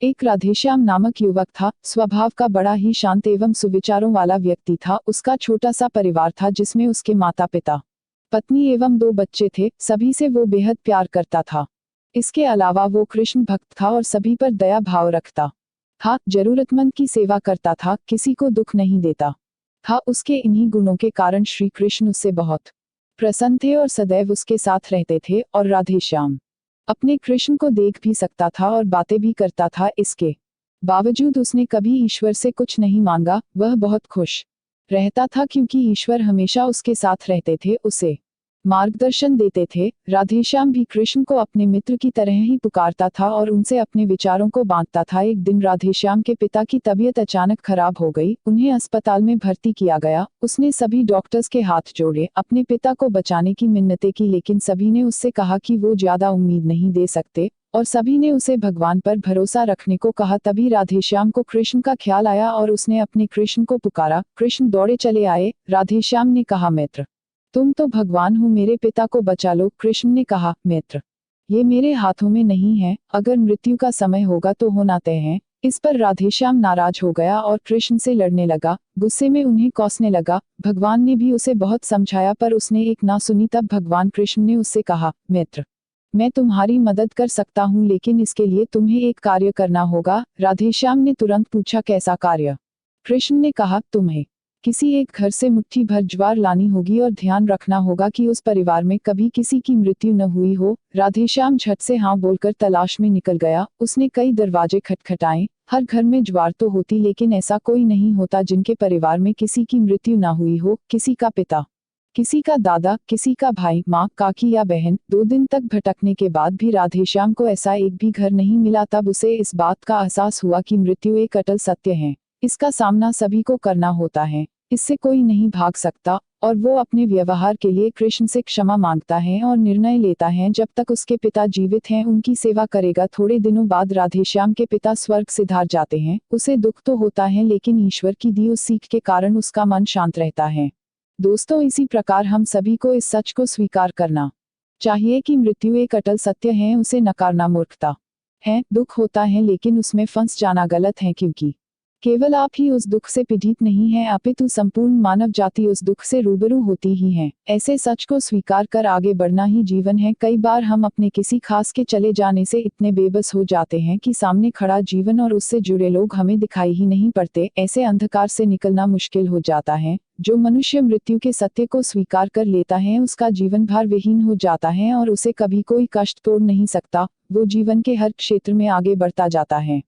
एक राधेश्याम नामक युवक था। स्वभाव का बड़ा ही शांत एवं सुविचारों वाला व्यक्ति था। उसका छोटा सा परिवार था जिसमें उसके माता पिता, पत्नी एवं 2 बच्चे थे। सभी से वो बेहद प्यार करता था। इसके अलावा वो कृष्ण भक्त था और सभी पर दया भाव रखता था। जरूरतमंद की सेवा करता था, किसी को दुख नहीं देता था। उसके इन्हीं गुणों के कारण श्री कृष्ण उससे बहुत प्रसन्न थे और सदैव उसके साथ रहते थे। और राधेश्याम अपने कृष्ण को देख भी सकता था और बातें भी करता था। इसके बावजूद उसने कभी ईश्वर से कुछ नहीं मांगा। वह बहुत खुश रहता था क्योंकि ईश्वर हमेशा उसके साथ रहते थे, उसे मार्गदर्शन देते थे। राधेश्याम भी कृष्ण को अपने मित्र की तरह ही पुकारता था और उनसे अपने विचारों को बांटता था। एक दिन राधेश्याम के पिता की तबीयत अचानक खराब हो गई। उन्हें अस्पताल में भर्ती किया गया। उसने सभी डॉक्टर्स के हाथ जोड़े, अपने पिता को बचाने की मिन्नतें की, लेकिन सभी ने उससे कहा कि वो ज्यादा उम्मीद नहीं दे सकते और सभी ने उसे भगवान पर भरोसा रखने को कहा। तभी राधेश्याम को कृष्ण का ख्याल आया और उसने अपने कृष्ण को पुकारा। कृष्ण दौड़े चले आए। राधेश्याम ने कहा, मित्र, तुम तो भगवान हो, मेरे पिता को बचा लो। कृष्ण ने कहा, मित्र, ये मेरे हाथों में नहीं है। अगर मृत्यु का समय होगा तो होना तय है। इस पर राधेश्याम नाराज हो गया और कृष्ण से लड़ने लगा। गुस्से में उन्हें कोसने लगा। भगवान ने भी उसे बहुत समझाया पर उसने एक ना सुनी। तब भगवान कृष्ण ने उससे कहा, मित्र, मैं तुम्हारी मदद कर सकता हूँ, लेकिन इसके लिए तुम्हें एक कार्य करना होगा। राधेश्याम ने तुरंत पूछा, कैसा कार्य? कृष्ण ने कहा, तुम्हें किसी एक घर से मुट्ठी भर ज्वार लानी होगी और ध्यान रखना होगा कि उस परिवार में कभी किसी की मृत्यु न हुई हो। राधेश्याम झट से हाँ बोलकर तलाश में निकल गया। उसने कई दरवाजे खटखटाए। हर घर में ज्वार तो होती, लेकिन ऐसा कोई नहीं होता जिनके परिवार में किसी की मृत्यु ना हुई हो। किसी का पिता, किसी का दादा, किसी का भाई, माँ, काकी या बहन। 2 दिन तक भटकने के बाद भी राधेश्याम को ऐसा एक भी घर नहीं मिला। तब उसे इस बात का एहसास हुआ कि मृत्यु एक अटल सत्य है। इसका सामना सभी को करना होता है, इससे कोई नहीं भाग सकता। और वो अपने व्यवहार के लिए कृष्ण से क्षमा मांगता है और निर्णय लेता है जब तक उसके पिता जीवित हैं उनकी सेवा करेगा। थोड़े दिनों बाद राधेश्याम के पिता स्वर्ग सिधार जाते हैं। उसे दुख तो होता है, लेकिन ईश्वर की दी उस सीख के कारण उसका मन शांत रहता है। दोस्तों, इसी प्रकार हम सभी को इस सच को स्वीकार करना चाहिए कि मृत्यु एक अटल सत्य है। उसे नकारना मूर्खता है। दुख होता है, लेकिन उसमें फंस जाना गलत है, क्योंकि केवल आप ही उस दुख से पीड़ित नहीं हैं, अपितु संपूर्ण मानव जाति उस दुख से रूबरू होती ही है। ऐसे सच को स्वीकार कर आगे बढ़ना ही जीवन है। कई बार हम अपने किसी खास के चले जाने से इतने बेबस हो जाते हैं कि सामने खड़ा जीवन और उससे जुड़े लोग हमें दिखाई ही नहीं पड़ते। ऐसे अंधकार से निकलना मुश्किल हो जाता है। जो मनुष्य मृत्यु के सत्य को स्वीकार कर लेता है उसका जीवन भार विहीन हो जाता है और उसे कभी कोई कष्ट तोड़ नहीं सकता। वो जीवन के हर क्षेत्र में आगे बढ़ता जाता है।